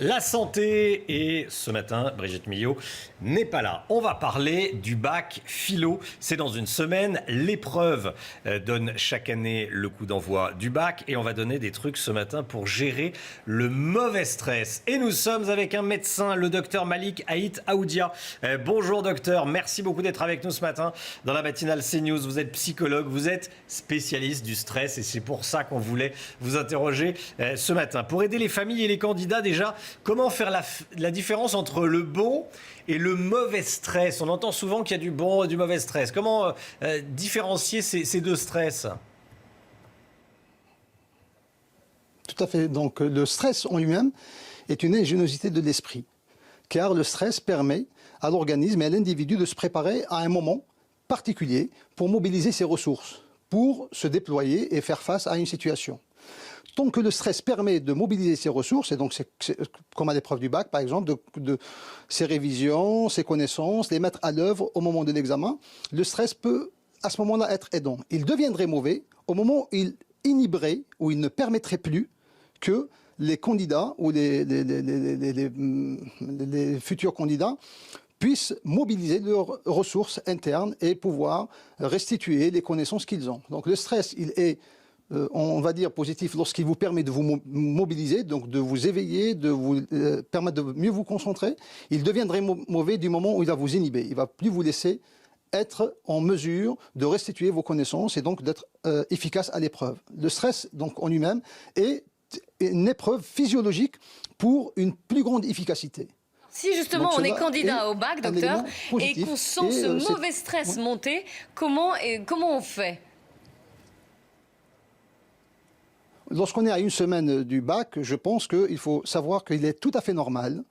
La santé, et ce matin, Brigitte Millot n'est pas là. On va parler du bac philo. C'est dans une semaine. L'épreuve donne chaque année le coup d'envoi du bac et on va donner des trucs ce matin pour gérer le mauvais stress. Et nous sommes avec un médecin, le docteur Malik Haït Aoudia. Bonjour docteur, merci beaucoup d'être avec nous ce matin dans la matinale CNews. Vous êtes psychologue, vous êtes spécialiste du stress et c'est pour ça qu'on voulait vous interroger ce matin. Pour aider les familles et les candidats déjà, comment faire la différence entre le bon et le mauvais stress? On entend souvent qu'il y a du bon et du mauvais stress. Comment différencier ces deux stress? Tout à fait. Donc le stress en lui-même est une ingéniosité de l'esprit, car le stress permet à l'organisme et à l'individu de se préparer à un moment particulier pour mobiliser ses ressources, pour se déployer et faire face à une situation. Tant que le stress permet de mobiliser ses ressources, et donc c'est comme à l'épreuve du bac par exemple, de ses révisions, ses connaissances, les mettre à l'œuvre au moment de l'examen, le stress peut à ce moment-là être aidant. Il deviendrait mauvais au moment où il inhiberait, où il ne permettrait plus que les candidats ou les futurs candidats puissent mobiliser leurs ressources internes et pouvoir restituer les connaissances qu'ils ont. Donc le stress, il est on va dire positif lorsqu'il vous permet de vous mobiliser, donc de vous éveiller, de vous permettre de mieux vous concentrer. Il deviendrait mauvais du moment où il va vous inhiber. Il ne va plus vous laisser être en mesure de restituer vos connaissances et donc d'être efficace à l'épreuve. Le stress, donc en lui-même, est une épreuve physiologique pour une plus grande efficacité. Si justement on est candidat au bac, docteur, et qu'on sent ce mauvais stress monter, comment on fait ? Lorsqu'on est à une semaine du bac, je pense qu'il faut savoir qu'il est tout à fait normal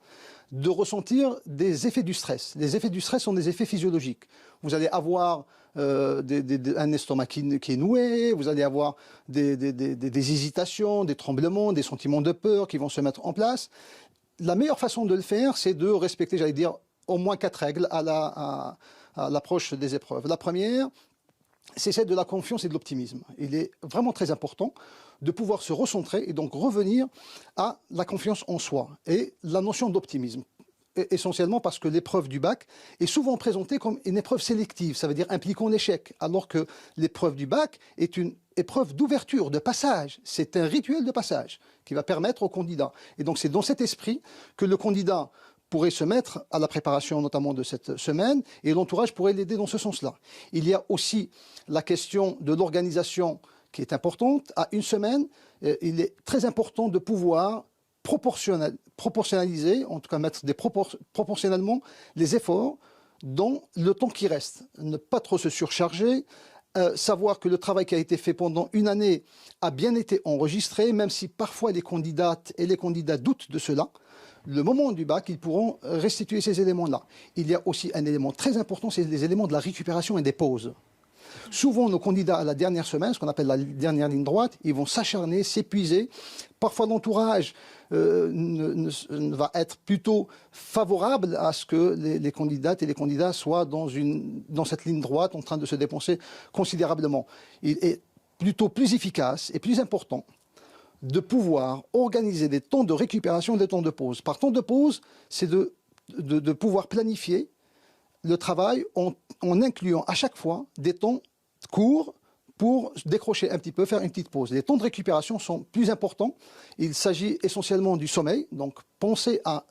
de ressentir des effets du stress. Les effets du stress sont des effets physiologiques. Vous allez avoir un estomac qui est noué, vous allez avoir des hésitations, des tremblements, des sentiments de peur qui vont se mettre en place. La meilleure façon de le faire, c'est de respecter, j'allais dire, au moins 4 règles à l'approche des épreuves. La première, c'est celle de la confiance et de l'optimisme. Il est vraiment très important de pouvoir se recentrer et donc revenir à la confiance en soi et la notion d'optimisme. Essentiellement parce que l'épreuve du bac est souvent présentée comme une épreuve sélective, ça veut dire impliquant l'échec, alors que l'épreuve du bac est une épreuve d'ouverture, de passage. C'est un rituel de passage qui va permettre au candidat. Et donc c'est dans cet esprit que le candidat pourrait se mettre à la préparation notamment de cette semaine et l'entourage pourrait l'aider dans ce sens-là. Il y a aussi la question de l'organisation qui est importante. À une semaine, il est très important de pouvoir proportionnaliser, en tout cas mettre proportionnellement les efforts dans le temps qui reste. Ne pas trop se surcharger, savoir que le travail qui a été fait pendant une année a bien été enregistré, même si parfois les candidates et les candidats doutent de cela. Le moment du bac, ils pourront restituer ces éléments-là. Il y a aussi un élément très important, c'est les éléments de la récupération et des pauses. Souvent, nos candidats à la dernière semaine, ce qu'on appelle la dernière ligne droite, ils vont s'acharner, s'épuiser. Parfois, l'entourage va être plutôt favorable à ce que les candidates et les candidats soient dans cette ligne droite en train de se dépenser considérablement. Il est plutôt plus efficace et plus important de pouvoir organiser des temps de récupération et des temps de pause. Par temps de pause, c'est de pouvoir planifier le travail en incluant à chaque fois des temps courts pour décrocher un petit peu, faire une petite pause. Les temps de récupération sont plus importants. Il s'agit essentiellement du sommeil, donc pensez à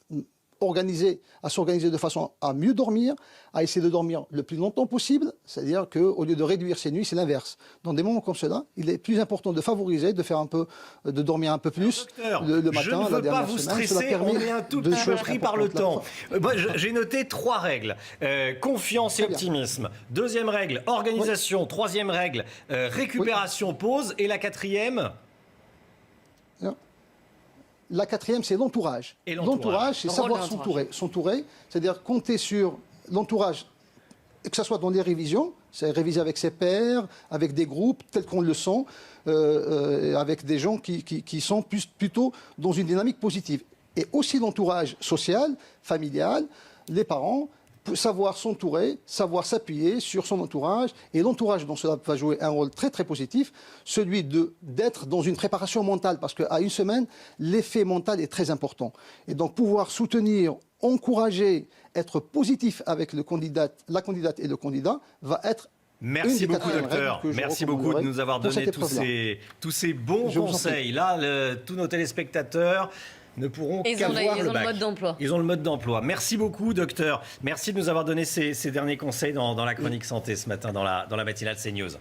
s'organiser de façon à mieux dormir, à essayer de dormir le plus longtemps possible, c'est-à-dire qu'au lieu de réduire ses nuits, c'est l'inverse. Dans des moments comme cela, il est plus important de favoriser, de dormir un peu plus le matin, je ne veux pas vous stresser, on est un tout petit peu pris par le temps. J'ai noté 3 règles. Confiance et optimisme. Deuxième règle, organisation. Troisième règle, récupération, pause. Et la quatrième ? La quatrième, c'est l'entourage. L'entourage, c'est savoir s'entourer, c'est-à-dire compter sur l'entourage, que ce soit dans les révisions, c'est réviser avec ses pairs, avec des groupes tels qu'on le sent, avec des gens qui sont plutôt dans une dynamique positive. Et aussi l'entourage social, familial, les parents, savoir s'entourer, savoir s'appuyer sur son entourage. Et l'entourage, dans cela, va jouer un rôle très très positif, celui d'être dans une préparation mentale, parce qu'à une semaine, l'effet mental est très important. Et donc pouvoir soutenir, encourager, être positif avec la candidate et le candidat va être... Merci beaucoup, docteur. Merci beaucoup de nous avoir donné tous ces bons conseils. Là, tous nos téléspectateurs ne pourront qu'avoir le bac. Ils ont le mode d'emploi. Merci beaucoup, docteur. Merci de nous avoir donné ces derniers conseils dans la chronique santé ce matin, dans la matinale CNews.